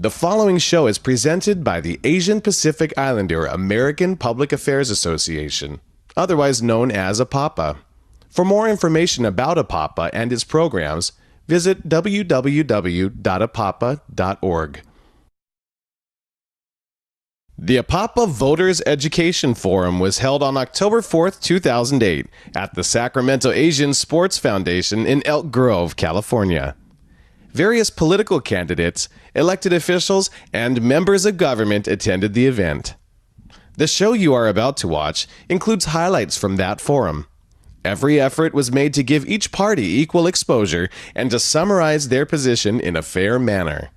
The following show is presented by the Asian Pacific Islander American Public Affairs Association, otherwise known as APAPA. For more information about APAPA and its programs, visit www.apapa.org. The APAPA Voters Education Forum was held on October 4, 2008, at the Sacramento Asian Sports Foundation in Elk Grove, California. Various political candidates, elected officials, and members of government attended the event. The show you are about to watch includes highlights from that forum. Every effort was made to give each party equal exposure and to summarize their position in a fair manner.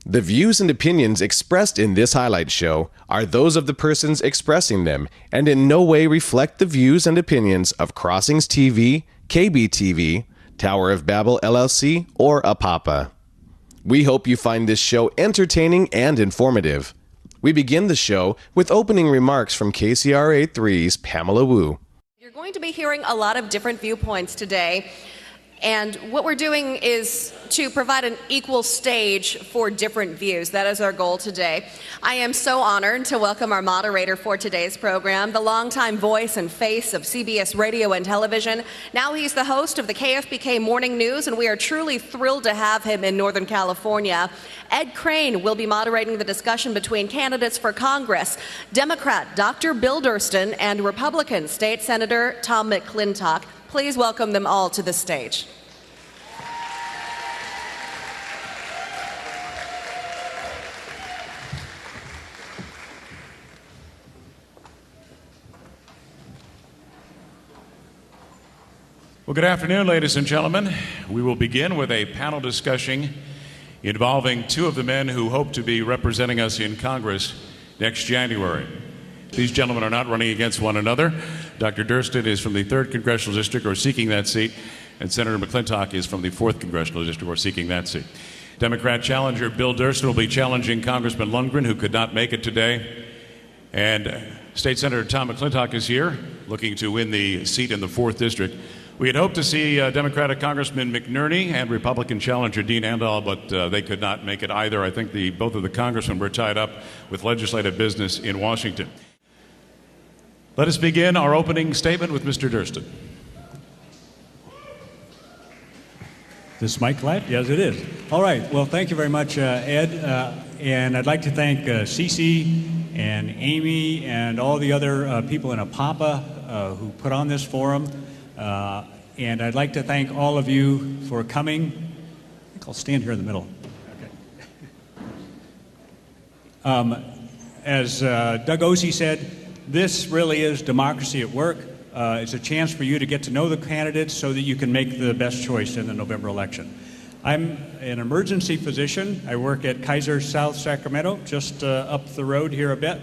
The views and opinions expressed in this highlight show are those of the persons expressing them and in no way reflect the views and opinions of Crossings TV, KBTV, Tower of Babel LLC, or APAPA. We hope you find this show entertaining and informative. We begin the show with opening remarks from KCRA 3's Pamela Wu. You're going to be hearing a lot of different viewpoints today, and what we're doing is to provide an equal stage for different views. That is our goal today. I am so honored to welcome our moderator for today's program, the longtime voice and face of CBS radio and television. Now he's the host of the KFBK Morning News, and we are truly thrilled to have him in Northern California. Ed Crane will be moderating the discussion between candidates for Congress, Democrat Dr. Bill Durston and Republican State Senator Tom McClintock. Please welcome them all to the stage. Well, good afternoon, ladies and gentlemen. We will begin with a panel discussion involving two of the men who hope to be representing us in Congress next January. These gentlemen are not running against one another. Dr. Durston is from the 3rd Congressional District, or seeking that seat, and Senator McClintock is from the 4th Congressional District, or seeking that seat. Democrat challenger Bill Durston will be challenging Congressman Lundgren, who could not make it today. And State Senator Tom McClintock is here, looking to win the seat in the 4th District. We had hoped to see Democratic Congressman McNerney and Republican challenger Dean Andal, but they could not make it either. I think both of the congressmen were tied up with legislative business in Washington. Let us begin our opening statement with Mr. Durston. This mic live? Yes, it is. All right. Well, thank you very much, Ed. And I'd like to thank Cece and Amy and all the other people in APAPA who put on this forum. And I'd like to thank all of you for coming. I think I'll stand here in the middle. Okay. As Doug Ossie said, this really is democracy at work. It's a chance for you to get to know the candidates so that you can make the best choice in the November election. I'm an emergency physician. I work at Kaiser South Sacramento, just up the road here a bit.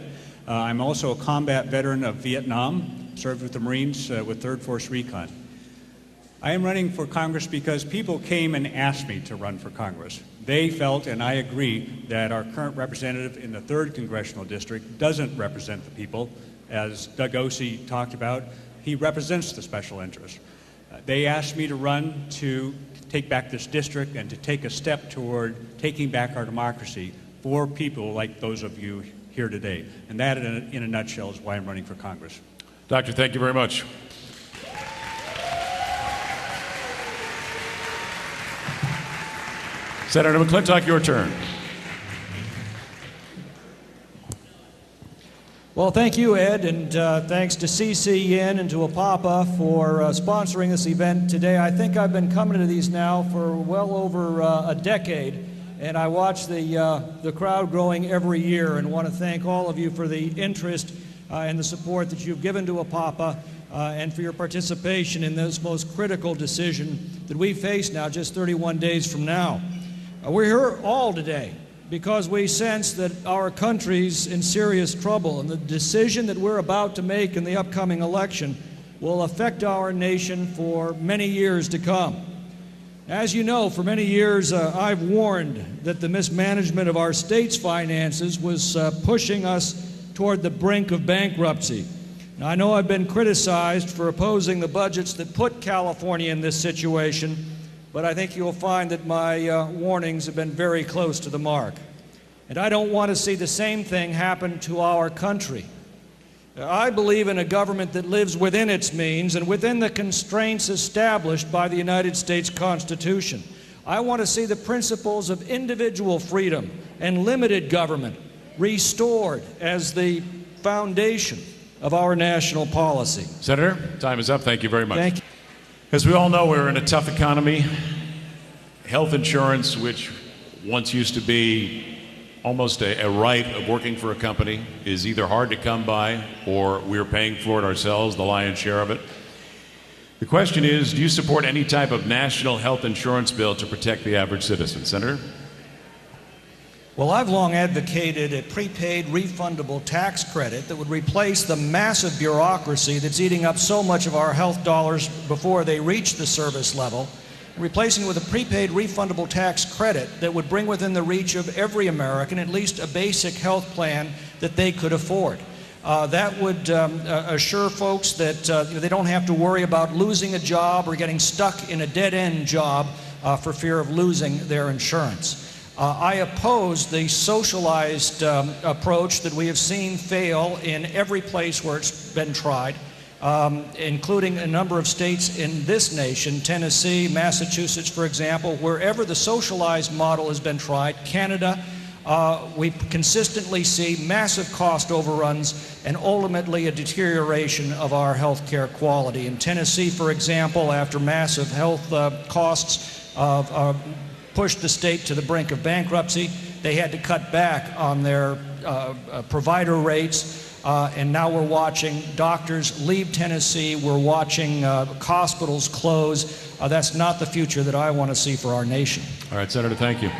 I'm also a combat veteran of Vietnam, served with the Marines with 3rd Force Recon. I am running for Congress because people came and asked me to run for Congress. They felt, and I agree, that our current representative in the 3rd Congressional District doesn't represent the people. As Doug Ossie talked about, he represents the special interests. They asked me to run to take back this district and to take a step toward taking back our democracy for people like those of you here today. And that, in a nutshell, is why I'm running for Congress. Doctor, thank you very much. Senator McClintock, your turn. Well, thank you, Ed, and thanks to CCN and to APAPA for sponsoring this event today. I think I've been coming to these now for well over a decade, and I watch the crowd growing every year, and want to thank all of you for the interest and the support that you've given to APAPA and for your participation in this most critical decision that we face now just 31 days from now. We're here all today because we sense that our country's in serious trouble, and the decision that we're about to make in the upcoming election will affect our nation for many years to come. As you know, for many years I've warned that the mismanagement of our state's finances was pushing us toward the brink of bankruptcy. Now, I know I've been criticized for opposing the budgets that put California in this situation, but I think you'll find that my warnings have been very close to the mark. And I don't want to see the same thing happen to our country. I believe in a government that lives within its means and within the constraints established by the United States Constitution. I want to see the principles of individual freedom and limited government restored as the foundation of our national policy. Senator, time is up. Thank you very much. Thank you. As we all know, we're in a tough economy. Health insurance, which once used to be almost a right of working for a company, is either hard to come by or we're paying for it ourselves, the lion's share of it. The question is, do you support any type of national health insurance bill to protect the average citizen? Senator? Well, I've long advocated a prepaid refundable tax credit that would replace the massive bureaucracy that's eating up so much of our health dollars before they reach the service level, replacing it with a prepaid refundable tax credit that would bring within the reach of every American at least a basic health plan that they could afford. That would assure folks that they don't have to worry about losing a job or getting stuck in a dead-end job for fear of losing their insurance. I oppose the socialized approach that we have seen fail in every place where it's been tried, including a number of states in this nation, Tennessee, Massachusetts, for example. Wherever the socialized model has been tried, Canada, we consistently see massive cost overruns and ultimately a deterioration of our health care quality. In Tennessee, for example, after massive health costs pushed the state to the brink of bankruptcy, they had to cut back on their provider rates, and now we're watching doctors leave Tennessee. We're watching hospitals close. That's not the future that I want to see for our nation. All right, Senator, thank you.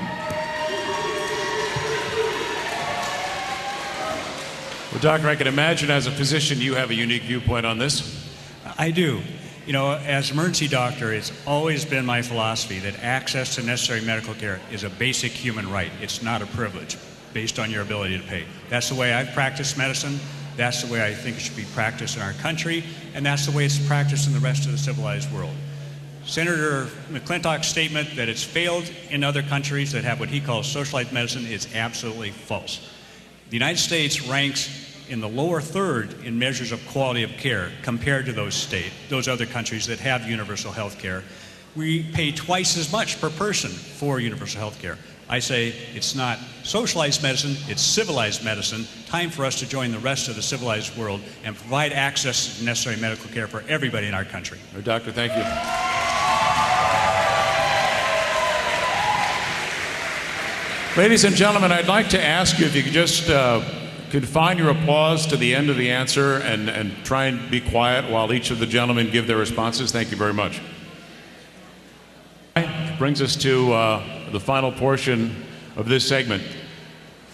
Well, Doctor, I can imagine as a physician you have a unique viewpoint on this. I do. You know, as emergency doctor, it's always been my philosophy that access to necessary medical care is a basic human right. It's not a privilege based on your ability to pay. That's the way I've practiced medicine. That's the way I think it should be practiced in our country, and that's the way it's practiced in the rest of the civilized world. Senator McClintock's statement that it's failed in other countries that have what he calls socialized medicine is absolutely false. The United States ranks in the lower third in measures of quality of care compared to those other countries that have universal health care. We pay twice as much per person for universal health care. I say it's not socialized medicine, it's civilized medicine. Time for us to join the rest of the civilized world and provide access to necessary medical care for everybody in our country. Doctor, thank you. Ladies and gentlemen, I'd like to ask you if you could just confine your applause to the end of the answer and try and be quiet while each of the gentlemen give their responses. Thank you very much. Brings us to the final portion of this segment.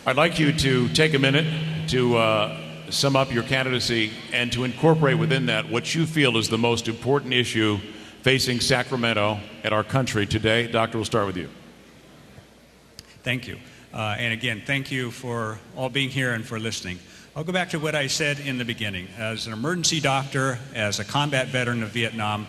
I'd like you to take a minute to sum up your candidacy and to incorporate within that what you feel is the most important issue facing Sacramento and our country today. Doctor, we'll start with you. Thank you. And again, thank you for all being here and for listening. I'll go back to what I said in the beginning. As an emergency doctor, as a combat veteran of Vietnam,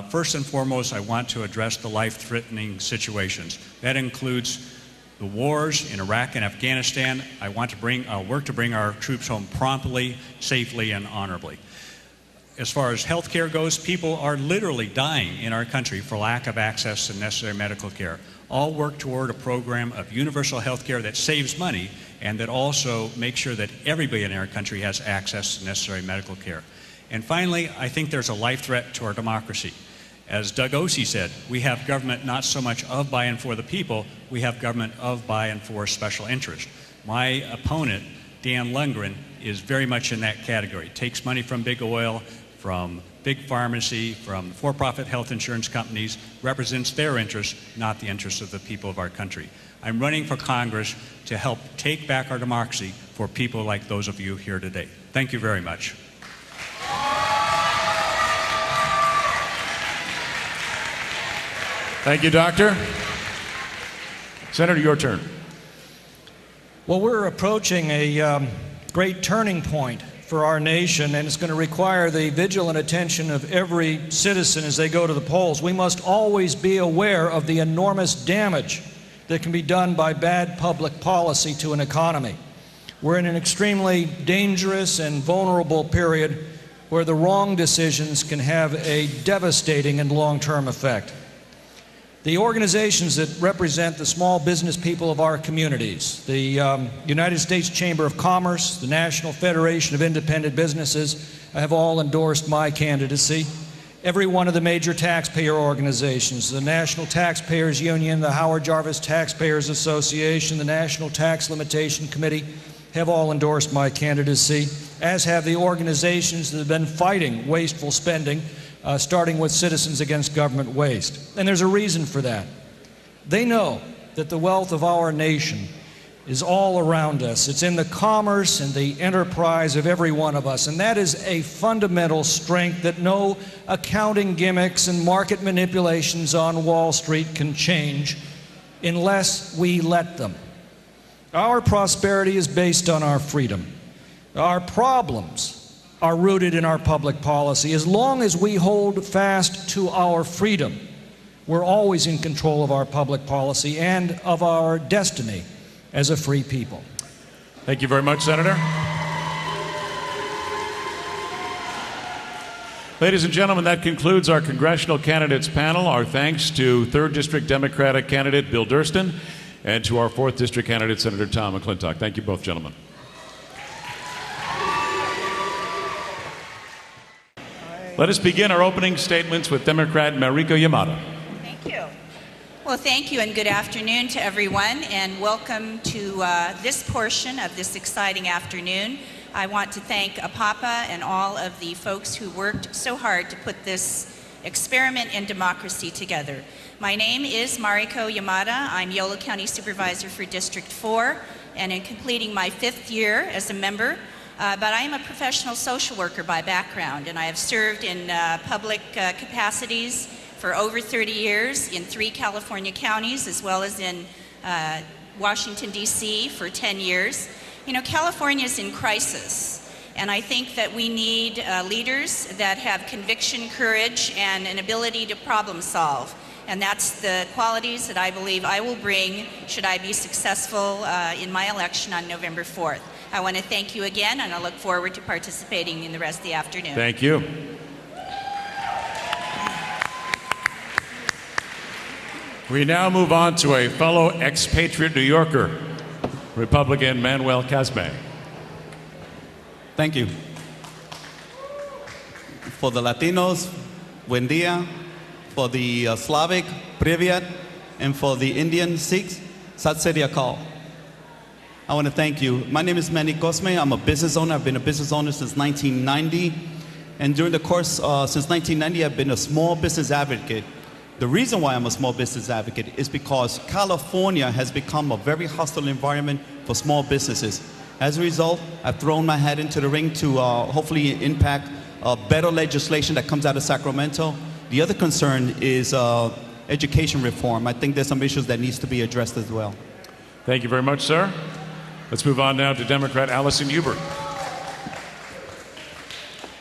first and foremost, I want to address the life-threatening situations. That includes the wars in Iraq and Afghanistan. I'll work to bring our troops home promptly, safely, and honorably. As far as health care goes, people are literally dying in our country for lack of access to necessary medical care. All work toward a program of universal health care that saves money and that also makes sure that everybody in our country has access to necessary medical care. And finally, I think there's a life threat to our democracy. As Doug Osee said, we have government not so much of, by, and for the people, we have government of, by, and for special interest. My opponent, Dan Lundgren, is very much in that category. Takes money from big oil, from big pharmacy, from for-profit health insurance companies, represents their interests, not the interests of the people of our country. I'm running for Congress to help take back our democracy for people like those of you here today. Thank you very much. Thank you, Doctor. Senator, your turn. Well, we're approaching a great turning point for our nation, and it's going to require the vigilant attention of every citizen as they go to the polls. We must always be aware of the enormous damage that can be done by bad public policy to an economy. We're in an extremely dangerous and vulnerable period where the wrong decisions can have a devastating and long-term effect. The organizations that represent the small business people of our communities, the United States Chamber of Commerce, the National Federation of Independent Businesses, have all endorsed my candidacy. Every one of the major taxpayer organizations, the National Taxpayers Union, the Howard Jarvis Taxpayers Association, the National Tax Limitation Committee, have all endorsed my candidacy, as have the organizations that have been fighting wasteful spending, starting with Citizens Against Government Waste. And there's a reason for that. They know that the wealth of our nation is all around us. It's in the commerce and the enterprise of every one of us. And that is a fundamental strength that no accounting gimmicks and market manipulations on Wall Street can change unless we let them. Our prosperity is based on our freedom. Our problems are rooted in our public policy. As long as we hold fast to our freedom, we're always in control of our public policy and of our destiny as a free people. Thank you very much, Senator. Ladies and gentlemen, that concludes our congressional candidates panel. Our thanks to 3rd District Democratic candidate Bill Durston and to our 4th District candidate, Senator Tom McClintock. Thank you both, gentlemen. Let us begin our opening statements with Democrat Mariko Yamada. Thank you. Well, thank you and good afternoon to everyone, and welcome to this portion of this exciting afternoon. I want to thank APAPA and all of the folks who worked so hard to put this experiment in democracy together. My name is Mariko Yamada. I'm Yolo County Supervisor for District 4 and in completing my 5th year as a member. But I am a professional social worker by background, and I have served in public capacities for over 30 years in 3 California counties, as well as in Washington, D.C. for 10 years. You know, California is in crisis, and I think that we need leaders that have conviction, courage, and an ability to problem solve. And that's the qualities that I believe I will bring should I be successful in my election on November 4th. I want to thank you again, and I look forward to participating in the rest of the afternoon. Thank you. We now move on to a fellow expatriate New Yorker, Republican Manuel Casme. Thank you. For the Latinos, buen dia. For the Slavic, privyet. And for the Indian Sikhs, sat sri akal. I want to thank you. My name is Manny Cosme. I'm a business owner. I've been a business owner since 1990. And during the course, since 1990, I've been a small business advocate. The reason why I'm a small business advocate is because California has become a very hostile environment for small businesses. As a result, I've thrown my hat into the ring to hopefully impact better legislation that comes out of Sacramento. The other concern is education reform. I think there's some issues that needs to be addressed as well. Thank you very much, sir. Let's move on now to Democrat Allison Huber.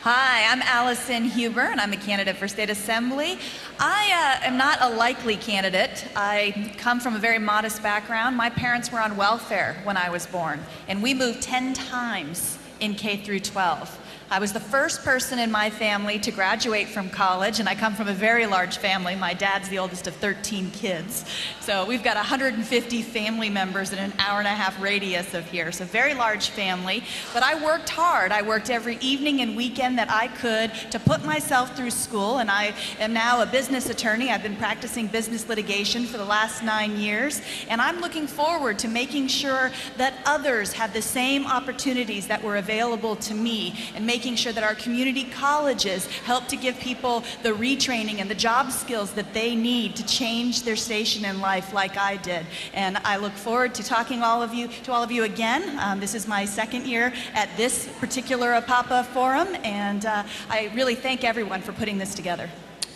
Hi, I'm Allison Huber, and I'm a candidate for State Assembly. I am not a likely candidate. I come from a very modest background. My parents were on welfare when I was born, and we moved 10 times in K through 12. I was the first person in my family to graduate from college, and I come from a very large family. My dad's the oldest of 13 kids. So we've got 150 family members in an hour-and-a-half radius of here. So very large family. But I worked hard. I worked every evening and weekend that I could to put myself through school, and I am now a business attorney. I've been practicing business litigation for the last 9 years, and I'm looking forward to making sure that others have the same opportunities that were available to me, and making sure that our community colleges help to give people the retraining and the job skills that they need to change their station in life like I did. And I look forward to talking to all of you again. This is my 2nd year at this particular APAPA forum, and I really thank everyone for putting this together.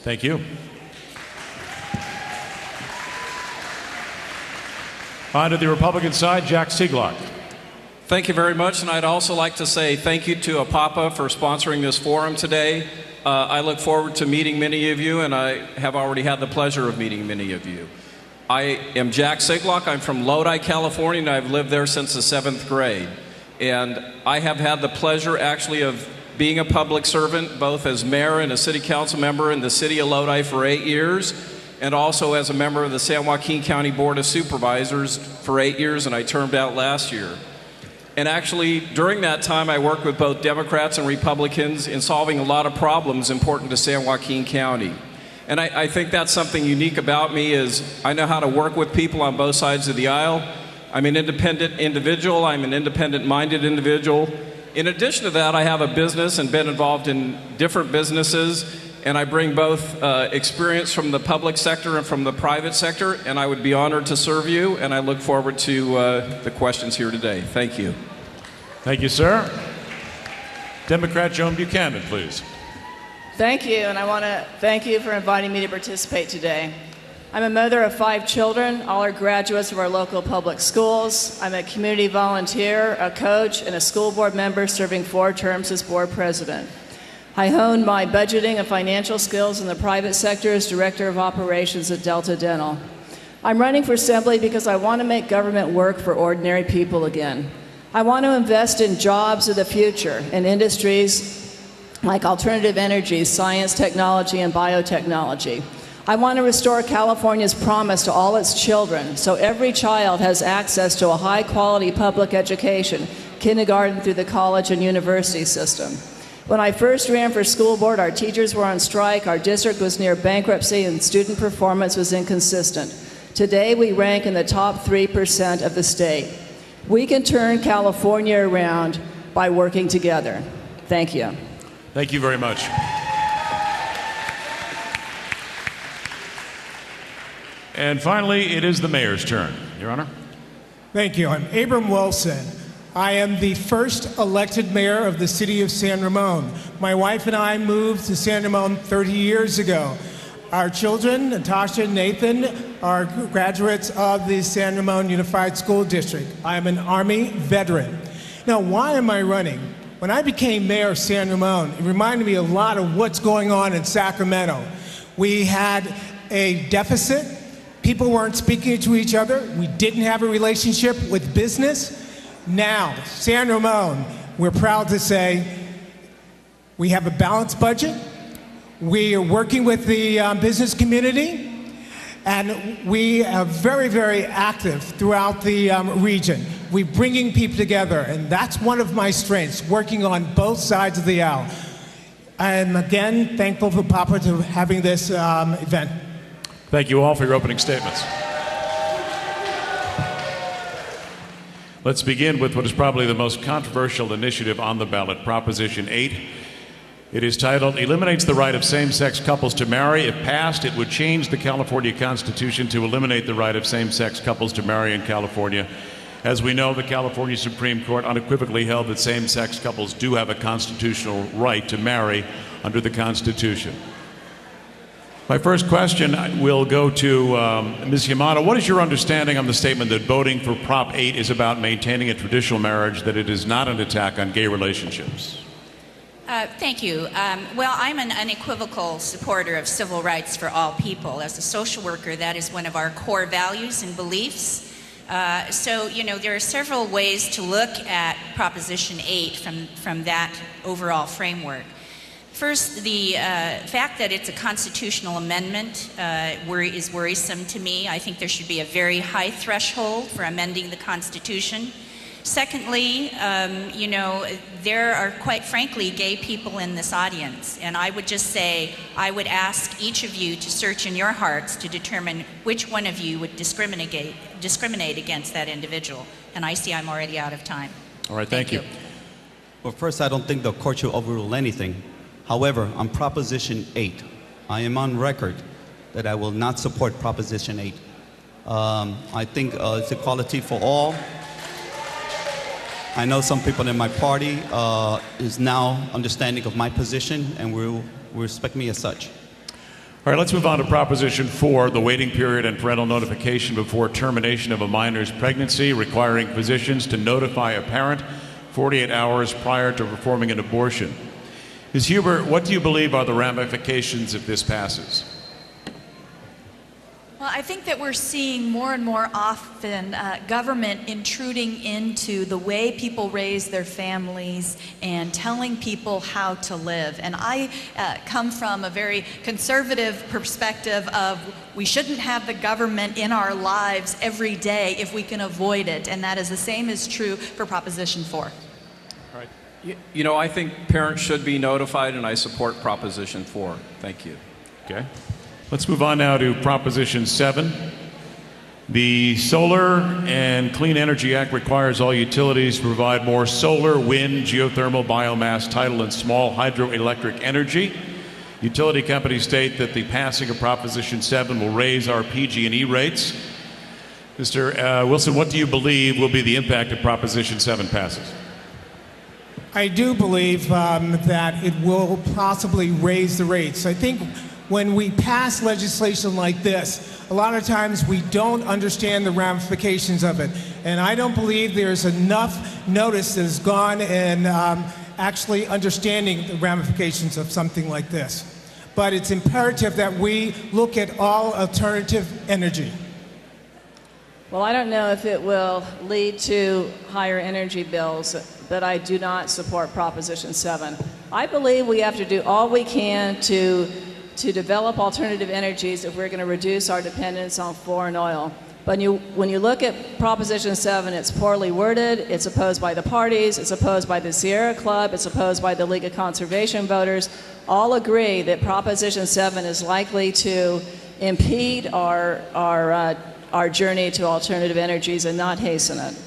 Thank you. On to the Republican side, Jack Sieglock. Thank you very much, and I'd also like to say thank you to APAPA for sponsoring this forum today. I look forward to meeting many of you, and I have already had the pleasure of meeting many of you. I am Jack Siglock. I'm from Lodi, California, and I've lived there since the 7th grade. And I have had the pleasure, actually, of being a public servant, both as mayor and a city council member in the city of Lodi for 8 years, and also as a member of the San Joaquin County Board of Supervisors for 8 years, and I termed out last year. And actually, during that time, I worked with both Democrats and Republicans in solving a lot of problems important to San Joaquin County. And I think that's something unique about me is I know how to work with people on both sides of the aisle. I'm an independent individual. I'm an independent-minded individual. In addition to that, I have a business and been involved in different businesses, and I bring both experience from the public sector and from the private sector, and I would be honored to serve you, and I look forward to the questions here today. Thank you. Thank you, sir. Democrat Joan Buchanan, please. Thank you, and I want to thank you for inviting me to participate today. I'm a mother of 5 children. All are graduates of our local public schools. I'm a community volunteer, a coach, and a school board member serving 4 terms as board president. I honed my budgeting and financial skills in the private sector as director of operations at Delta Dental. I'm running for assembly because I want to make government work for ordinary people again. I want to invest in jobs of the future in industries like alternative energy, science, technology, and biotechnology. I want to restore California's promise to all its children so every child has access to a high-quality public education, kindergarten through the college and university system. When I first ran for school board, our teachers were on strike, our district was near bankruptcy, and student performance was inconsistent. Today, we rank in the top 3% of the state. We can turn California around by working together. Thank you. Thank you very much. And finally, it is the mayor's turn. Your Honor. Thank you. I'm Abram Wilson. I am the first elected mayor of the city of San Ramon. My wife and I moved to San Ramon 30 years ago. Our children, Natasha and Nathan, are graduates of the San Ramon Unified School District. I am an Army veteran. Now, why am I running? When I became mayor of San Ramon, it reminded me a lot of what's going on in Sacramento. We had a deficit. People weren't speaking to each other. We didn't have a relationship with business. Now, San Ramon, we're proud to say we have a balanced budget. We are working with the business community, and we are very, very active throughout the region. We're bringing people together, and that's one of my strengths, working on both sides of the aisle. I'm again thankful for APAPA to having this event. Thank you all for your opening statements. Let's begin with what is probably the most controversial initiative on the ballot, Proposition 8. It is titled, Eliminates the Right of Same-Sex Couples to Marry. If passed, it would change the California Constitution to eliminate the right of same-sex couples to marry in California. As we know, the California Supreme Court unequivocally held that same-sex couples do have a constitutional right to marry under the Constitution. My first question will go to Ms. Yamato. What is your understanding on the statement that voting for Prop 8 is about maintaining a traditional marriage, that it is not an attack on gay relationships? Thank you. Well, I'm an unequivocal supporter of civil rights for all people. As a social worker, that is one of our core values and beliefs. So, you know, there are several ways to look at Proposition 8 from that overall framework. First, the fact that it's a constitutional amendment is worrisome to me. I think there should be a very high threshold for amending the Constitution. Secondly, you know, there are quite frankly gay people in this audience, and I would just say I would ask each of you to search in your hearts to determine which one of you would discriminate against that individual. And I see I'm already out of time. All right, thank you. Well, first, I don't think the court should overrule anything. However, on Proposition 8, I am on record that I will not support Proposition 8. I think it's equality for all. I know some people in my party is now understanding of my position and will respect me as such. All right, let's move on to Proposition 4, the waiting period and parental notification before termination of a minor's pregnancy, requiring physicians to notify a parent 48 hours prior to performing an abortion. Ms. Huber, what do you believe are the ramifications if this passes? Well, I think that we're seeing more and more often government intruding into the way people raise their families and telling people how to live. And I come from a very conservative perspective of we shouldn't have the government in our lives every day if we can avoid it. And that is the same is true for Proposition 4. All right. You know, I think parents should be notified, and I support Proposition 4. Thank you. Okay. Let's move on now to Proposition 7. The Solar and Clean Energy Act requires all utilities to provide more solar, wind, geothermal, biomass, tidal, and small hydroelectric energy. Utility companies state that the passing of Proposition 7 will raise our PG&E rates. Mr. Wilson, what do you believe will be the impact if Proposition 7 passes? I do believe that it will possibly raise the rates. I think when we pass legislation like this, a lot of times we don't understand the ramifications of it. And I don't believe there's enough notice that has gone in actually understanding the ramifications of something like this. But it's imperative that we look at all alternative energy. Well, I don't know if it will lead to higher energy bills, but I do not support Proposition 7. I believe we have to do all we can to develop alternative energies if we're going to reduce our dependence on foreign oil. But when you look at Proposition 7, it's poorly worded, it's opposed by the parties, it's opposed by the Sierra Club, it's opposed by the League of Conservation Voters. All agree that Proposition 7 is likely to impede our journey to alternative energies and not hasten it.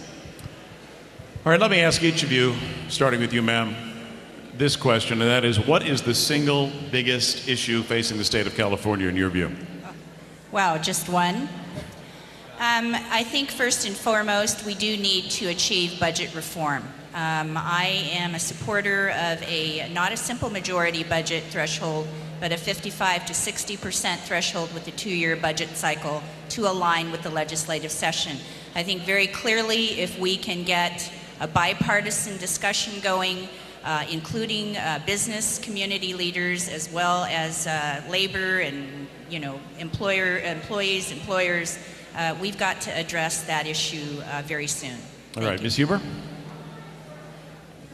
All right, let me ask each of you, starting with you, ma'am, this question, and that is, what is the single biggest issue facing the state of California in your view? Wow, just one? I think first and foremost, we do need to achieve budget reform. I am a supporter of not a simple majority budget threshold, but a 55 to 60% threshold with the 2-year budget cycle to align with the legislative session. I think very clearly if we can get a bipartisan discussion going, including business community leaders as well as labor and employees, employers, we've got to address that issue very soon. All right, Ms. Huber?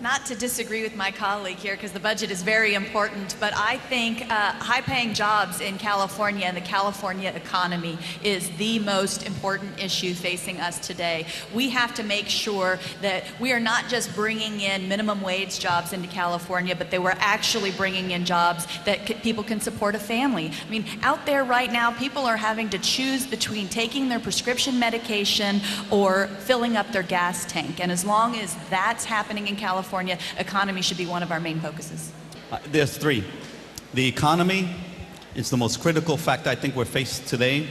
Not to disagree with my colleague here, because the budget is very important, but I think high-paying jobs in California and the California economy is the most important issue facing us today. We have to make sure that we are not just bringing in minimum wage jobs into California, but that we're actually bringing in jobs that people can support a family. I mean, out there right now, people are having to choose between taking their prescription medication or filling up their gas tank, and as long as that's happening in California, economy should be one of our main focuses. There's three. The economy is the most critical factor I think we're faced today.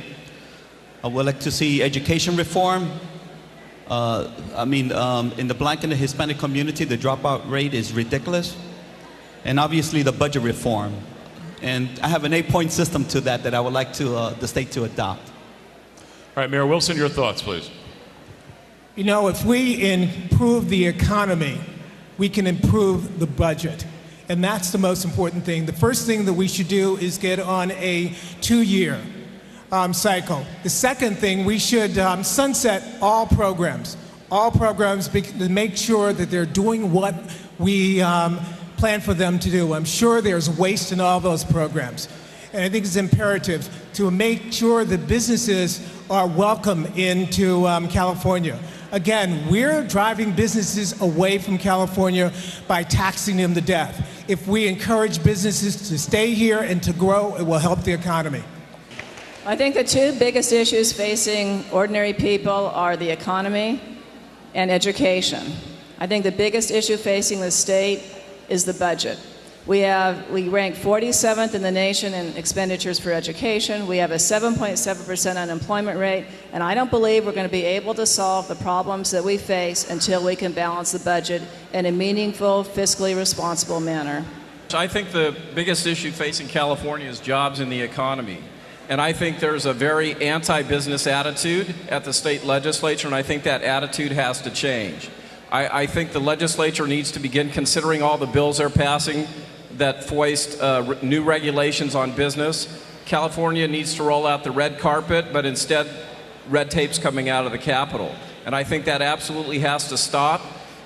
I would like to see education reform. In the Black and the Hispanic community, the dropout rate is ridiculous. And obviously the budget reform. And I have an 8-point system to that I would like the state to adopt. All right, Mayor Wilson, your thoughts, please. You know, if we improve the economy, we can improve the budget. And that's the most important thing. The first thing that we should do is get on a 2-year cycle. The second thing, we should sunset all programs to make sure that they're doing what we plan for them to do. I'm sure there's waste in all those programs. And I think it's imperative to make sure that businesses are welcome into California. Again, we're driving businesses away from California by taxing them to death. If we encourage businesses to stay here and to grow, it will help the economy. I think the two biggest issues facing ordinary people are the economy and education. I think the biggest issue facing the state is the budget. We rank 47th in the nation in expenditures for education. We have a 7.7% unemployment rate, and I don't believe we're going to be able to solve the problems that we face until we can balance the budget in a meaningful, fiscally responsible manner. I think the biggest issue facing California is jobs in the economy. And I think there's a very anti-business attitude at the state legislature, and I think that attitude has to change. I think the legislature needs to begin considering all the bills they're passing that foist new regulations on business. California needs to roll out the red carpet, but instead red tape's coming out of the Capitol. And I think that absolutely has to stop.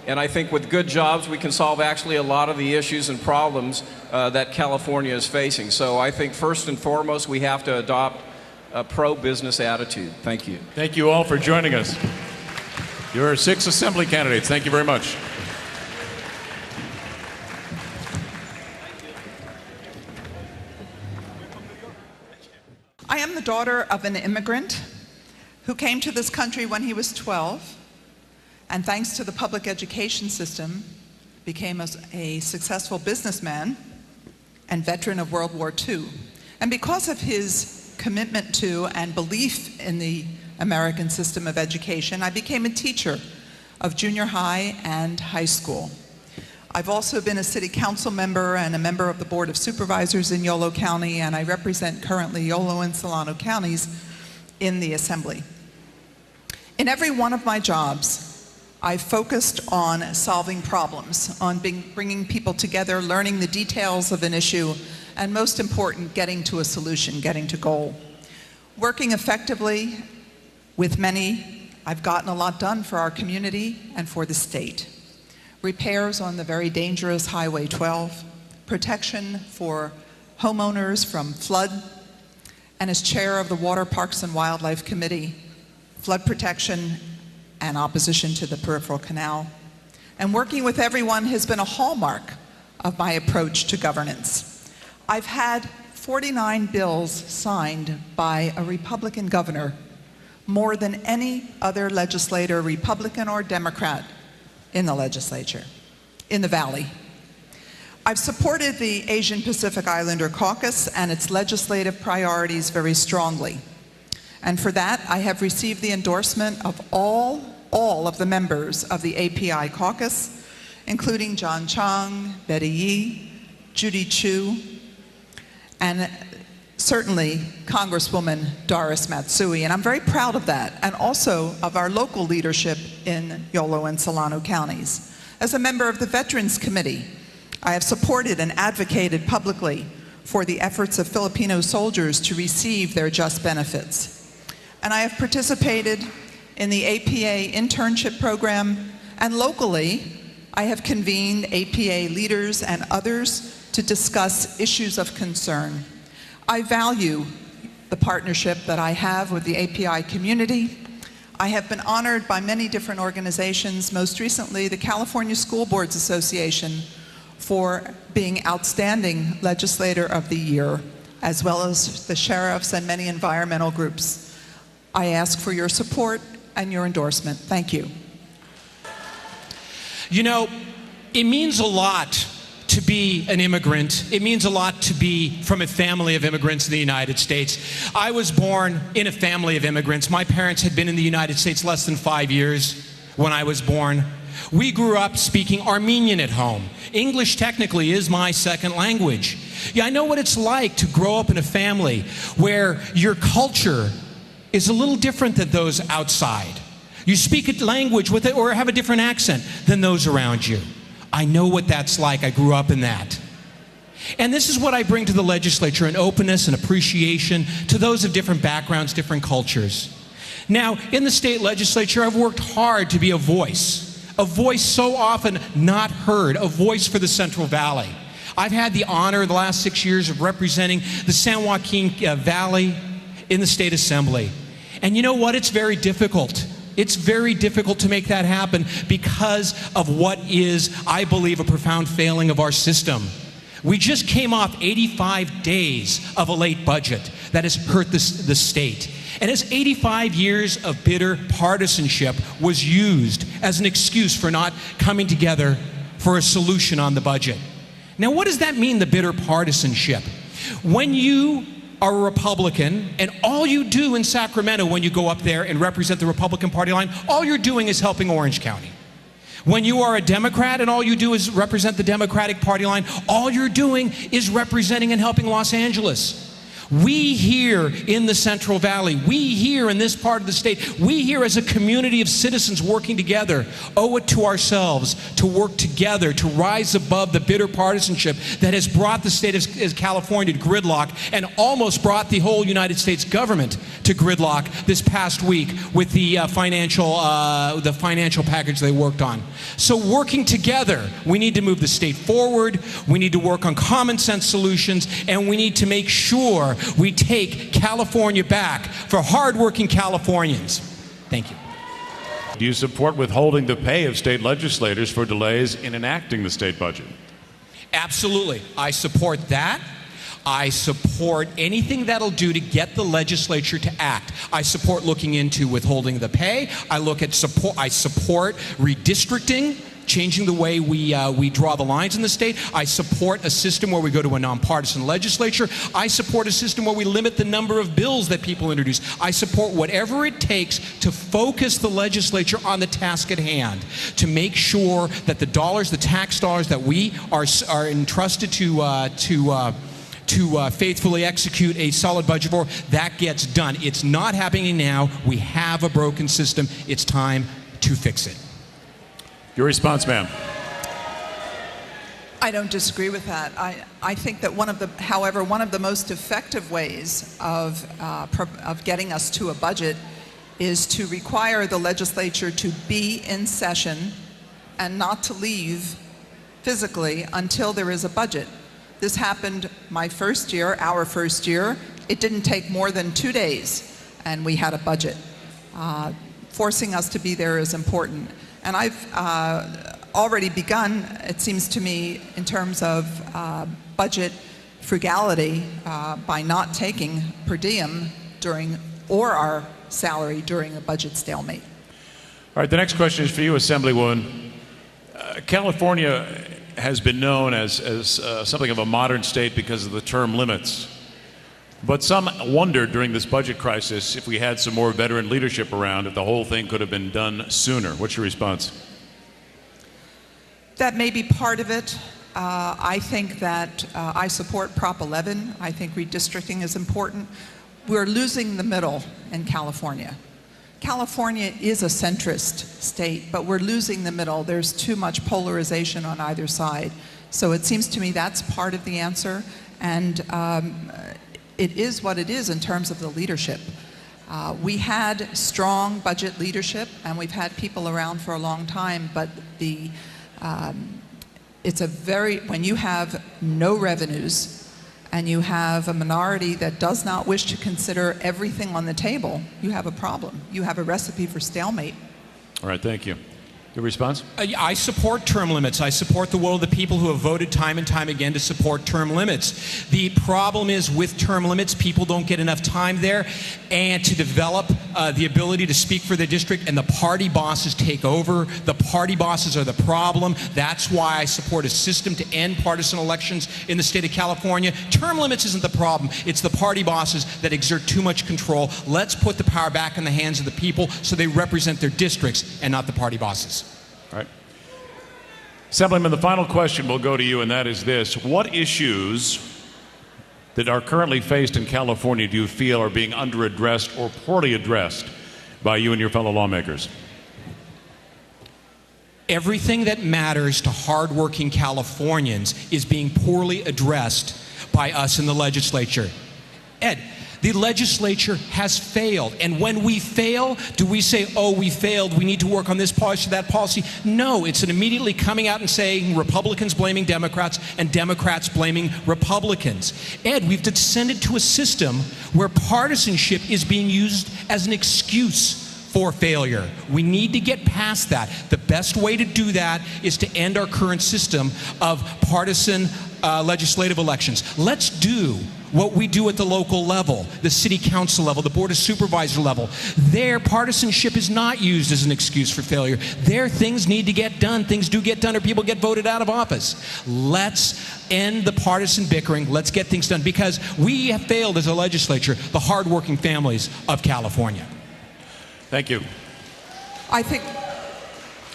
And I think with good jobs, we can solve actually a lot of the issues and problems that California is facing. So I think first and foremost, we have to adopt a pro-business attitude. Thank you. Thank you all for joining us. Your 6 Assembly candidates. Thank you very much. I am the daughter of an immigrant who came to this country when he was 12, and thanks to the public education system, became a successful businessman and veteran of World War II. And because of his commitment to and belief in the American system of education, I became a teacher of junior high and high school. I've also been a city council member and a member of the Board of Supervisors in Yolo County, and I represent currently Yolo and Solano counties in the Assembly. In every one of my jobs, I've focused on solving problems, on bringing people together, learning the details of an issue, and most important, getting to a solution, getting to goal. Working effectively with many, I've gotten a lot done for our community and for the state. Repairs on the very dangerous Highway 12, protection for homeowners from flood, and as chair of the Water, Parks, and Wildlife Committee, flood protection and opposition to the peripheral canal. And working with everyone has been a hallmark of my approach to governance. I've had 49 bills signed by a Republican governor, more than any other legislator, Republican or Democrat, in the legislature, in the Valley. I've supported the Asian Pacific Islander Caucus and its legislative priorities very strongly. And for that, I have received the endorsement of all of the members of the API caucus, including John Chang, Betty Yee, Judy Chu, and certainly Congresswoman Doris Matsui. And I'm very proud of that, and also of our local leadership in Yolo and Solano counties. As a member of the Veterans Committee, I have supported and advocated publicly for the efforts of Filipino soldiers to receive their just benefits. And I have participated in the APA internship program, and locally, I have convened APA leaders and others to discuss issues of concern. I value the partnership that I have with the API community. I have been honored by many different organizations, most recently the California School Boards Association, for being Outstanding Legislator of the Year, as well as the sheriffs and many environmental groups. I ask for your support and your endorsement. Thank you. You know, it means a lot to be an immigrant. It means a lot to be from a family of immigrants in the United States. I was born in a family of immigrants. My parents had been in the United States less than 5 years when I was born. We grew up speaking Armenian at home. English technically is my second language. Yeah, I know what it's like to grow up in a family where your culture is a little different than those outside. You speak a language with it or have a different accent than those around you. I know what that's like. I grew up in that. And this is what I bring to the legislature, an openness and appreciation to those of different backgrounds, different cultures. Now, in the state legislature, I've worked hard to be a voice so often not heard, a voice for the Central Valley. I've had the honor the last 6 years of representing the San Joaquin Valley in the State Assembly. And you know what? It's very difficult. It's very difficult to make that happen because of what is, I believe, a profound failing of our system. We just came off 85 days of a late budget that has hurt the state. And as 85 years of bitter partisanship was used as an excuse for not coming together for a solution on the budget. Now, what does that mean, the bitter partisanship? When you are a Republican, and all you do in Sacramento when you go up there and represent the Republican Party line, all you're doing is helping Orange County. When you are a Democrat and all you do is represent the Democratic Party line, all you're doing is representing and helping Los Angeles. We here in the Central Valley, we here in this part of the state, we here as a community of citizens working together owe it to ourselves to work together to rise above the bitter partisanship that has brought the state of California to gridlock and almost brought the whole United States government to gridlock this past week with the financial package they worked on. So working together, we need to move the state forward, we need to work on common sense solutions, and we need to make sure we take California back for hardworking Californians. Thank you. Do you support withholding the pay of state legislators for delays in enacting the state budget? Absolutely. I support that. I support anything that'll do to get the legislature to act. I support looking into withholding the pay. I support redistricting, changing the way we draw the lines in the state. I support a system where we go to a nonpartisan legislature. I support a system where we limit the number of bills that people introduce. I support whatever it takes to focus the legislature on the task at hand, to make sure that the dollars, the tax dollars that we are entrusted to faithfully execute a solid budget for, that gets done. It's not happening now. We have a broken system. It's time to fix it. Your response, ma'am. I don't disagree with that. I think that one of the most effective ways of getting us to a budget is to require the legislature to be in session and not to leave physically until there is a budget. This happened our first year. It didn't take more than 2 days, and we had a budget. Forcing us to be there is important. And I've already begun, it seems to me, in terms of budget frugality by not taking per diem or our salary during a budget stalemate. All right, the next question is for you, Assemblywoman. California has been known as something of a modern state because of the term limits. But some wondered during this budget crisis if we had some more veteran leadership around, if the whole thing could have been done sooner. What's your response? That may be part of it. I think that I support Prop 11. I think redistricting is important. We're losing the middle in California. California is a centrist state, but we're losing the middle. There's too much polarization on either side. So it seems to me that's part of the answer. And it is what it is in terms of the leadership. We had strong budget leadership, and we've had people around for a long time, but when you have no revenues and you have a minority that does not wish to consider everything on the table, you have a problem. You have a recipe for stalemate. All right, thank you. Your response? I support term limits. I support the will of the people who have voted time and time again to support term limits. The problem is with term limits, people don't get enough time there and to develop the ability to speak for their district, and the party bosses take over. The party bosses are the problem. That's why I support a system to end partisan elections in the state of California. Term limits isn't the problem. It's the party bosses that exert too much control. Let's put the power back in the hands of the people so they represent their districts and not the party bosses. All right. Assemblyman, the final question will go to you, and that is this. What issues that are currently faced in California do you feel are being under-addressed or poorly addressed by you and your fellow lawmakers? Everything that matters to hardworking Californians is being poorly addressed by us in the legislature. Ed, the legislature has failed. And when we fail, do we say, oh, we failed, we need to work on this policy, that policy? No, it's an immediately coming out and saying Republicans blaming Democrats and Democrats blaming Republicans. Ed, we've descended to a system where partisanship is being used as an excuse for failure. We need to get past that. The best way to do that is to end our current system of partisan legislative elections. Let's do what we do at the local level, the city council level, the board of supervisor level. Their partisanship is not used as an excuse for failure. Their things need to get done. Things do get done or people get voted out of office. Let's end the partisan bickering. Let's get things done, because we have failed as a legislature, the hardworking families of California. Thank you. I think...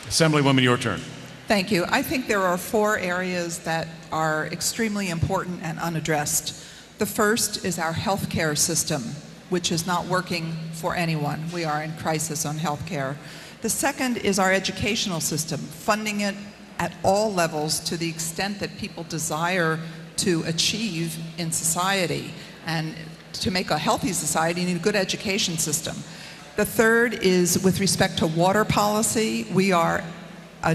Assemblywoman, your turn. Thank you. I think there are 4 areas that are extremely important and unaddressed. The first is our healthcare system, which is not working for anyone. We are in crisis on healthcare. The second is our educational system, funding it at all levels to the extent that people desire to achieve in society. And to make a healthy society, you need a good education system. The third is with respect to water policy. We are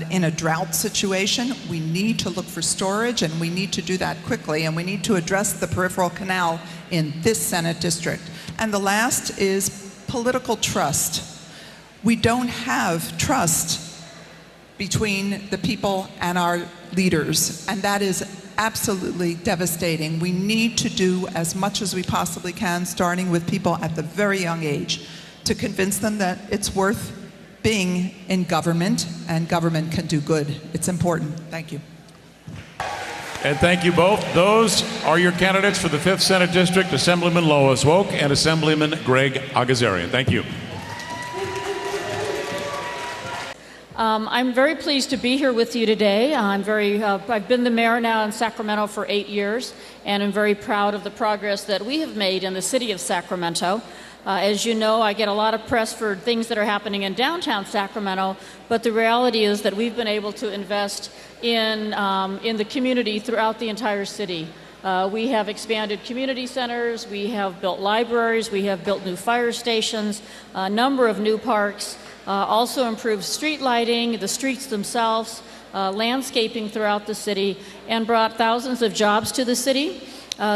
in a drought situation. We need to look for storage, and we need to do that quickly, and we need to address the peripheral canal in this Senate district. And the last is political trust. We don't have trust between the people and our leaders, and that is absolutely devastating. We need to do as much as we possibly can, starting with people at the very young age, to convince them that it's worth being in government, and government can do good. It's important. Thank you. And thank you both. Those are your candidates for the 5th Senate District, Assemblyman Lois Woke and Assemblyman Greg Agazarian. Thank you. I'm very pleased to be here with you today. I've been the mayor now in Sacramento for 8 years, and I'm very proud of the progress that we have made in the city of Sacramento. As you know, I get a lot of press for things that are happening in downtown Sacramento, but the reality is that we've been able to invest in the community throughout the entire city. We have expanded community centers, we have built libraries, we have built new fire stations, a number of new parks, also improved street lighting, the streets themselves, landscaping throughout the city, and brought thousands of jobs to the city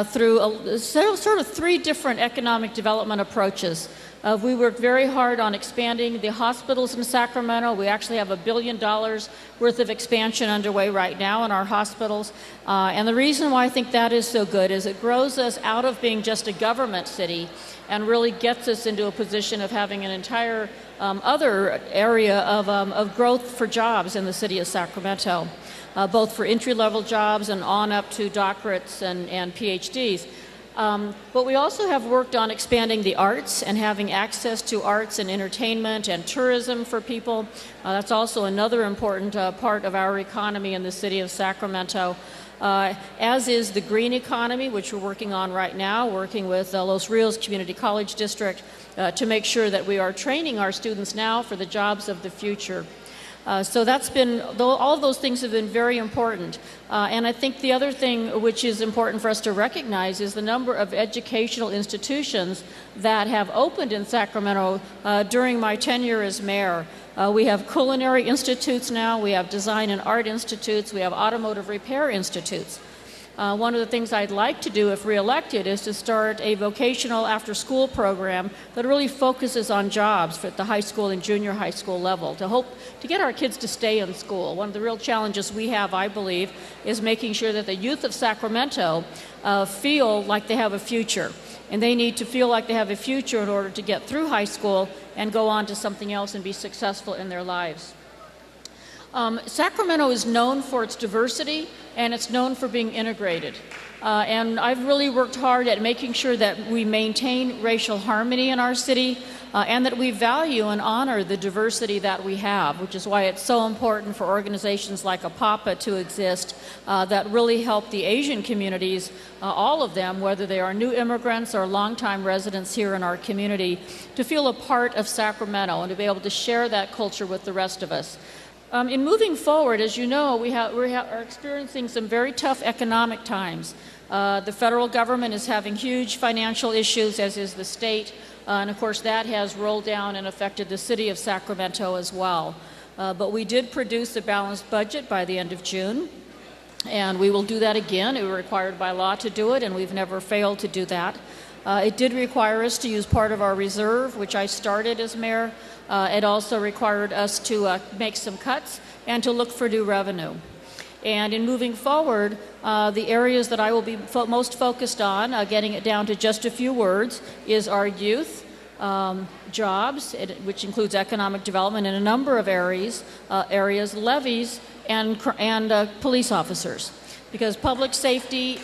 through sort of 3 different economic development approaches. We worked very hard on expanding the hospitals in Sacramento. We actually have $1 billion worth of expansion underway right now in our hospitals. And the reason why I think that is so good is it grows us out of being just a government city and really gets us into a position of having an entire other area of growth for jobs in the city of Sacramento, both for entry-level jobs and on up to doctorates and PhDs. But we also have worked on expanding the arts and having access to arts and entertainment and tourism for people. That's also another important part of our economy in the city of Sacramento. As is the green economy, which we're working on right now, working with Los Rios Community College District to make sure that we are training our students now for the jobs of the future. So that's been, all of those things have been very important. And I think the other thing which is important for us to recognize is the number of educational institutions that have opened in Sacramento during my tenure as mayor. We have culinary institutes now, we have design and art institutes, we have automotive repair institutes. One of the things I'd like to do if reelected is to start a vocational after-school program that really focuses on jobs at the high school and junior high school level to get our kids to stay in school. One of the real challenges we have, I believe, is making sure that the youth of Sacramento feel like they have a future. And they need to feel like they have a future in order to get through high school and go on to something else and be successful in their lives. Sacramento is known for its diversity, and it's known for being integrated. And I've really worked hard at making sure that we maintain racial harmony in our city and that we value and honor the diversity that we have, which is why it's so important for organizations like APAPA to exist that really help the Asian communities, all of them, whether they are new immigrants or longtime residents here in our community, to feel a part of Sacramento and to be able to share that culture with the rest of us. In moving forward, as you know, we are experiencing some very tough economic times. The federal government is having huge financial issues, as is the state, and of course that has rolled down and affected the city of Sacramento as well. But we did produce a balanced budget by the end of June, and we will do that again. We were required by law to do it, and we've never failed to do that. It did require us to use part of our reserve, which I started as mayor. It also required us to make some cuts and to look for new revenue. And in moving forward, the areas that I will be most focused on, getting it down to just a few words, is our youth, jobs, which includes economic development in a number of areas, levies, and police officers. Because public safety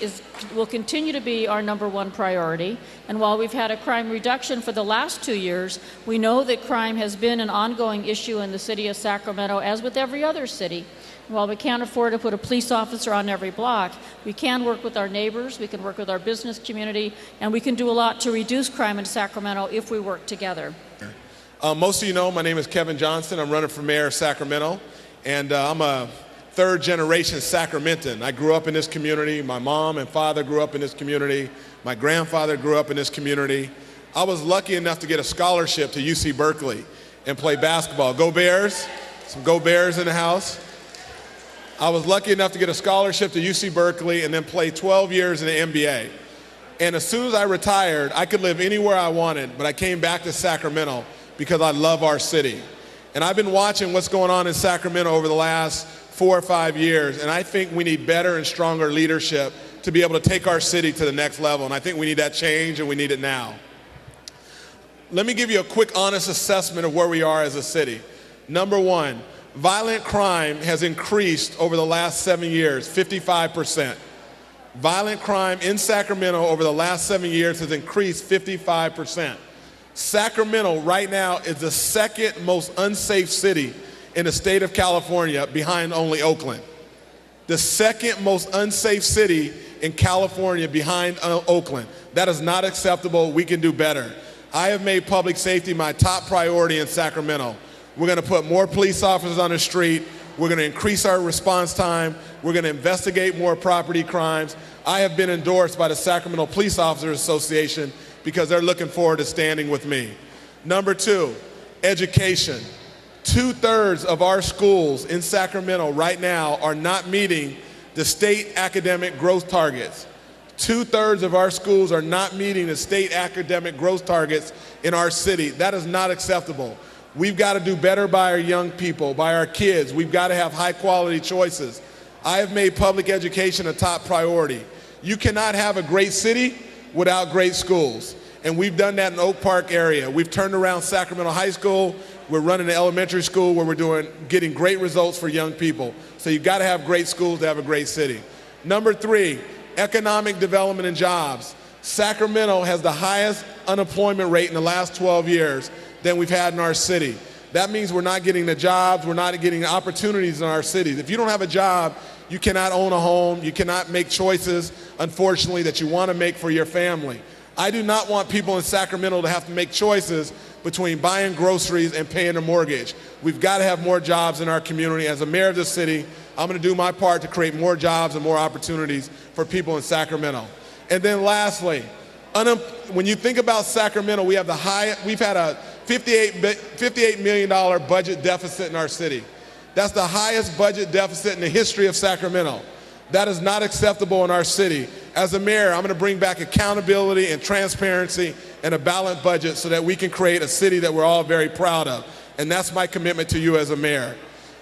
will continue to be our #1 priority. And while we've had a crime reduction for the last 2 years, we know that crime has been an ongoing issue in the city of Sacramento, as with every other city. While we can't afford to put a police officer on every block, we can work with our neighbors, we can work with our business community, and we can do a lot to reduce crime in Sacramento if we work together. Most of you know my name is Kevin Johnson. I'm running for mayor of Sacramento, and I'm a third-generation Sacramentan. I grew up in this community. My mom and father grew up in this community. My grandfather grew up in this community. I was lucky enough to get a scholarship to UC Berkeley and play basketball. Go Bears! Some Go Bears in the house. I was lucky enough to get a scholarship to UC Berkeley and then play 12 years in the NBA. And as soon as I retired, I could live anywhere I wanted, but I came back to Sacramento because I love our city. And I've been watching what's going on in Sacramento over the last 4 or 5 years, and I think we need better and stronger leadership to be able to take our city to the next level. And I think we need that change, and we need it now. Let me give you a quick, honest assessment of where we are as a city. Number one, violent crime has increased over the last 7 years, 55%. Violent crime in Sacramento over the last 7 years has increased 55%. Sacramento right now is the second most unsafe city in the state of California, behind only Oakland. The second most unsafe city in California, behind Oakland. That is not acceptable. We can do better. I have made public safety my top priority in Sacramento. We're going to put more police officers on the street. We're going to increase our response time. We're going to investigate more property crimes. I have been endorsed by the Sacramento Police Officers Association because they're looking forward to standing with me. Number two, education. 2/3 of our schools in Sacramento right now are not meeting the state academic growth targets. 2/3 of our schools are not meeting the state academic growth targets in our city. That is not acceptable. We've got to do better by our young people, by our kids. We've got to have high quality choices. I have made public education a top priority. You cannot have a great city without great schools. And we've done that in the Oak Park area. We've turned around Sacramento High School. We're running an elementary school where we're getting great results for young people. So you've got to have great schools to have a great city. Number three, economic development and jobs. Sacramento has the highest unemployment rate in the last 12 years than we've had in our city. That means we're not getting the jobs, we're not getting the opportunities in our cities. If you don't have a job, you cannot own a home, you cannot make choices, unfortunately, that you want to make for your family. I do not want people in Sacramento to have to make choices between buying groceries and paying a mortgage. We've got to have more jobs in our community. As a mayor of this city, I'm going to do my part to create more jobs and more opportunities for people in Sacramento. And then lastly, when you think about Sacramento, we've had a $58 million budget deficit in our city. That's the highest budget deficit in the history of Sacramento. That is not acceptable in our city. As a mayor, I'm going to bring back accountability and transparency and a balanced budget so that we can create a city that we're all very proud of. And that's my commitment to you as a mayor.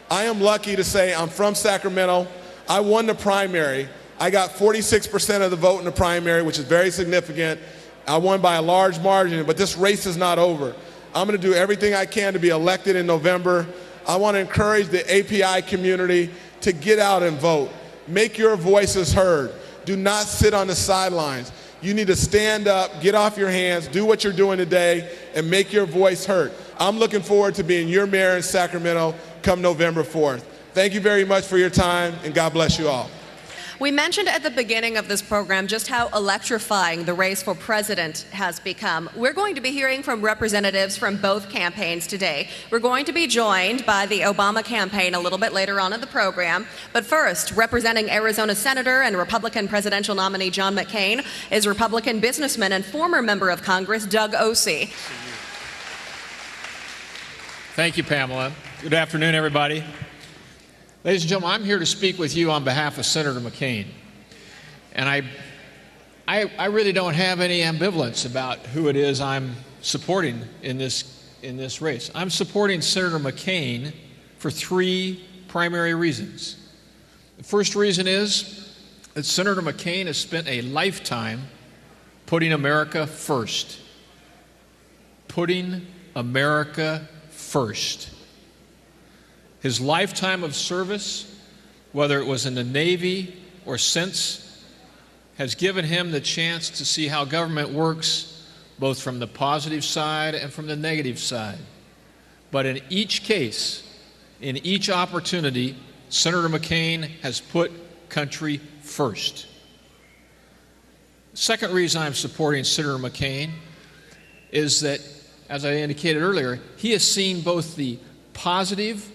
I am lucky to say I'm from Sacramento. I won the primary. I got 46% of the vote in the primary, which is very significant. I won by a large margin, but this race is not over. I'm going to do everything I can to be elected in November. I want to encourage the API community to get out and vote. Make your voices heard. Do not sit on the sidelines. You need to stand up, get off your hands, do what you're doing today, and make your voice heard. I'm looking forward to being your mayor in Sacramento come November 4th. Thank you very much for your time, and God bless you all. We mentioned at the beginning of this program just how electrifying the race for president has become. We're going to be hearing from representatives from both campaigns today. We're going to be joined by the Obama campaign a little bit later on in the program. But first, representing Arizona Senator and Republican presidential nominee John McCain is Republican businessman and former member of Congress Doug Osee. Thank you, Pamela. Good afternoon, everybody. Ladies and gentlemen, I'm here to speak with you on behalf of Senator McCain. And I really don't have any ambivalence about who it is I'm supporting in this race. I'm supporting Senator McCain for three primary reasons. The first reason is that Senator McCain has spent a lifetime putting America first. Putting America first. His lifetime of service, whether it was in the Navy or since, has given him the chance to see how government works, both from the positive side and from the negative side. But in each case, in each opportunity, Senator McCain has put country first. The second reason I'm supporting Senator McCain is that, as I indicated earlier, he has seen both the positive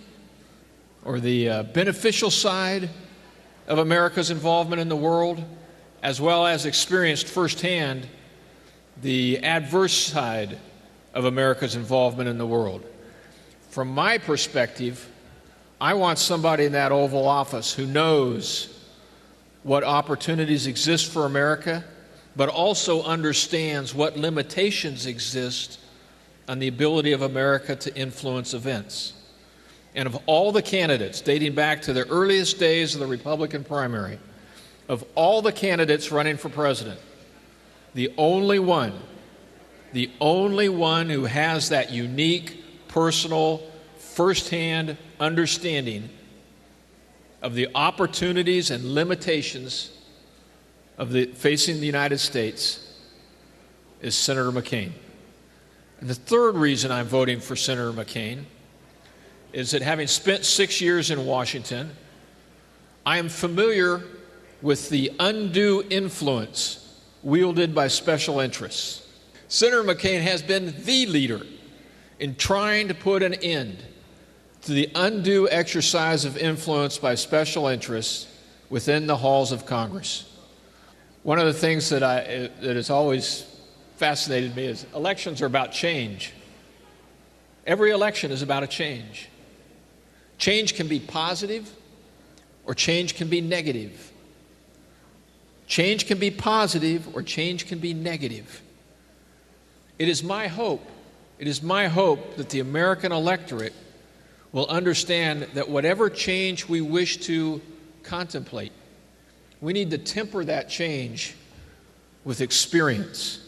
or the beneficial side of America's involvement in the world, as well as experienced firsthand the adverse side of America's involvement in the world. From my perspective, I want somebody in that Oval Office who knows what opportunities exist for America, but also understands what limitations exist on the ability of America to influence events. And of all the candidates, dating back to the earliest days of the Republican primary, of all the candidates running for president, the only one who has that unique, personal, firsthand understanding of the opportunities and limitations of facing the United States is Senator McCain. And the third reason I'm voting for Senator McCain is that, having spent 6 years in Washington, I am familiar with the undue influence wielded by special interests. Senator McCain has been the leader in trying to put an end to the undue exercise of influence by special interests within the halls of Congress. One of the things that has always fascinated me is elections are about change. Every election is about a change. Change can be positive or change can be negative. Change can be positive or change can be negative. It is my hope that the American electorate will understand that whatever change we wish to contemplate, we need to temper that change with experience.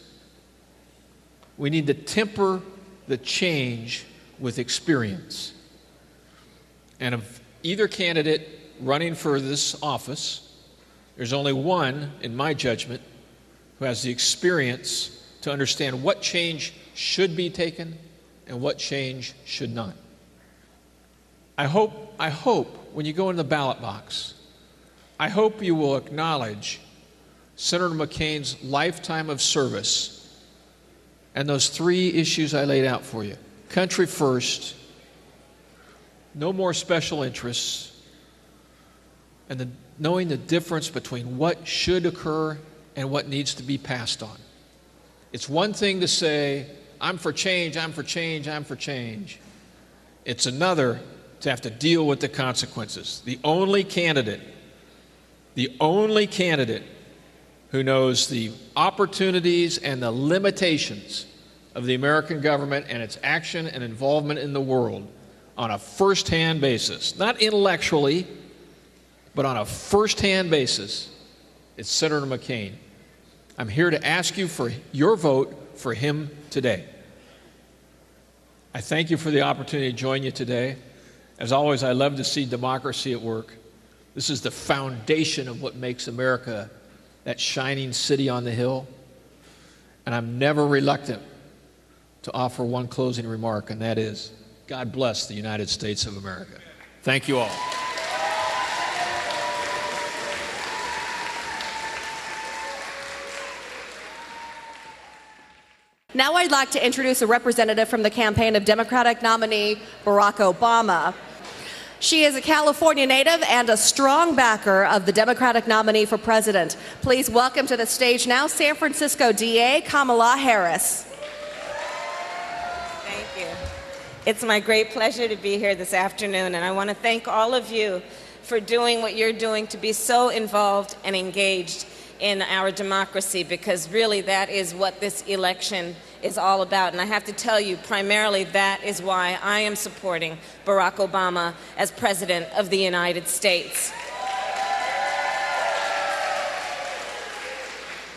We need to temper the change with experience. And of either candidate running for this office, there's only one, in my judgment, who has the experience to understand what change should be taken and what change should not. I hope when you go in the ballot box, I hope you will acknowledge Senator McCain's lifetime of service and those three issues I laid out for you. Country first, no more special interests, and knowing the difference between what should occur and what needs to be passed on. It's one thing to say, I'm for change, I'm for change, I'm for change. It's another to have to deal with the consequences. The only candidate who knows the opportunities and the limitations of the American government and its action and involvement in the world on a first-hand basis, not intellectually, but on a first-hand basis, it's Senator McCain. I'm here to ask you for your vote for him today. I thank you for the opportunity to join you today. As always, I love to see democracy at work. This is the foundation of what makes America that shining city on the hill. And I'm never reluctant to offer one closing remark, and that is, God bless the United States of America. Thank you all. Now I'd like to introduce a representative from the campaign of Democratic nominee Barack Obama. She is a California native and a strong backer of the Democratic nominee for president. Please welcome to the stage now San Francisco DA Kamala Harris. Thank you. It's my great pleasure to be here this afternoon, and I want to thank all of you for doing what you're doing to be so involved and engaged in our democracy, because really that is what this election is all about. And I have to tell you, primarily that is why I am supporting Barack Obama as President of the United States.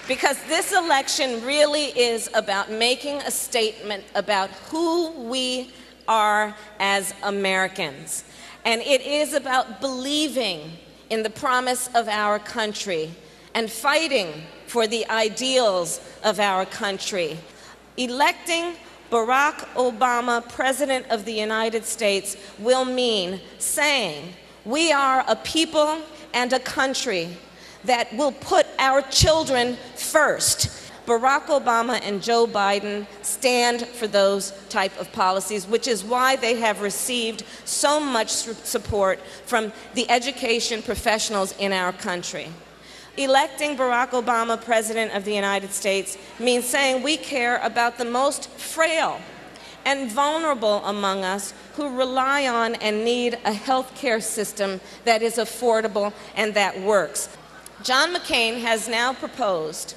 Because this election really is about making a statement about who we are as Americans. And it is about believing in the promise of our country and fighting for the ideals of our country. Electing Barack Obama President of the United States will mean saying We are a people and a country that will put our children first. Barack Obama and Joe Biden stand for those type of policies, which is why they have received so much support from the education professionals in our country. Electing Barack Obama President of the United States means saying we care about the most frail and vulnerable among us who rely on and need a health care system that is affordable and that works. John McCain has now proposed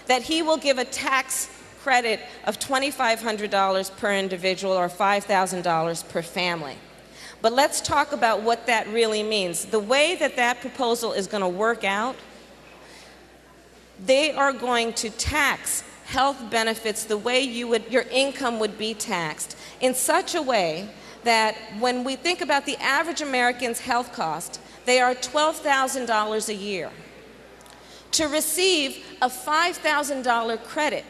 that he will give a tax credit of $2,500 per individual or $5,000 per family. But let's talk about what that really means. The way that that proposal is going to work out, they are going to tax health benefits the way your income would be taxed, in such a way that when we think about the average American's health cost, they are $12,000 a year. To receive a $5,000 credit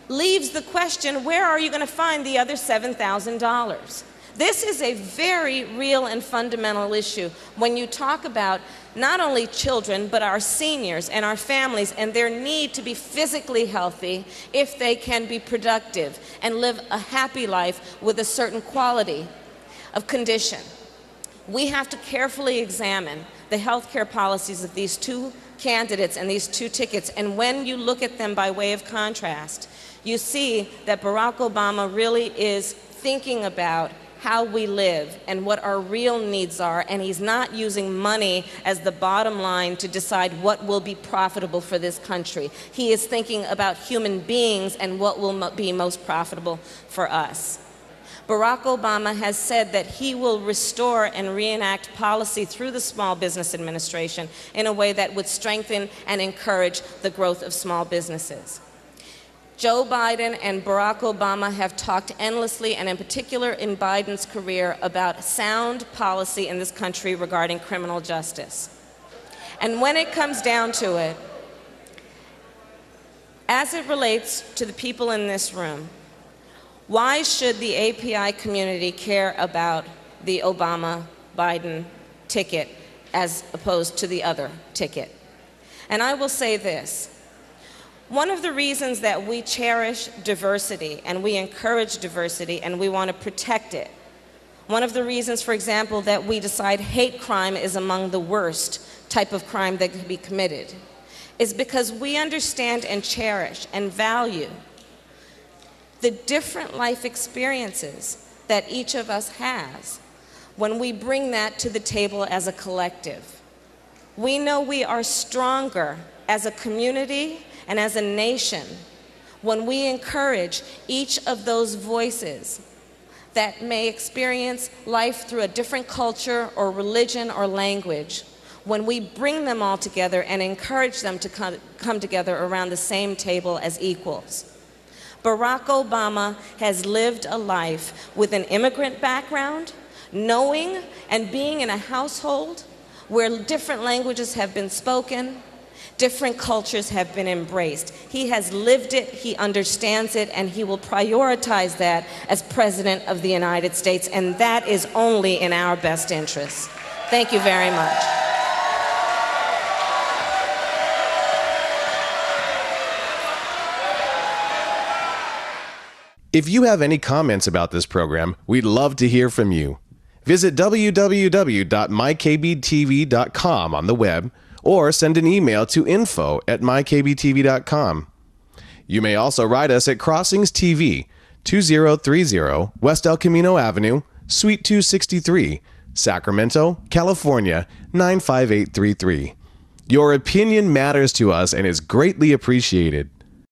leaves the question, where are you going to find the other $7,000? This is a very real and fundamental issue when you talk about not only children, but our seniors and our families and their need to be physically healthy if they can be productive and live a happy life with a certain quality of condition. We have to carefully examine the health care policies of these two candidates and these two tickets, and when you look at them by way of contrast, you see that Barack Obama really is thinking about how we live and what our real needs are, and he's not using money as the bottom line to decide what will be profitable for this country. He is thinking about human beings and what will be most profitable for us. Barack Obama has said that he will restore and reenact policy through the Small Business Administration in a way that would strengthen and encourage the growth of small businesses. Joe Biden and Barack Obama have talked endlessly, and in particular in Biden's career, about sound policy in this country regarding criminal justice. And when it comes down to it, as it relates to the people in this room, why should the API community care about the Obama-Biden ticket as opposed to the other ticket? And I will say this. One of the reasons that we cherish diversity and we encourage diversity and we want to protect it, one of the reasons, for example, that we decide hate crime is among the worst type of crime that can be committed, is because we understand and cherish and value the different life experiences that each of us has when we bring that to the table as a collective. We know we are stronger as a community and as a nation when we encourage each of those voices that may experience life through a different culture or religion or language, when we bring them all together and encourage them to come together around the same table as equals. Barack Obama has lived a life with an immigrant background, knowing and being in a household where different languages have been spoken, different cultures have been embraced. He has lived it, he understands it, and he will prioritize that as President of the United States, and that is only in our best interest. Thank you very much. If you have any comments about this program, we'd love to hear from you. Visit www.mykbtv.com on the web or send an email to info@mykbtv.com. You may also write us at Crossings TV, 2030 West El Camino Avenue, Suite 263, Sacramento, California, 95833. Your opinion matters to us and is greatly appreciated.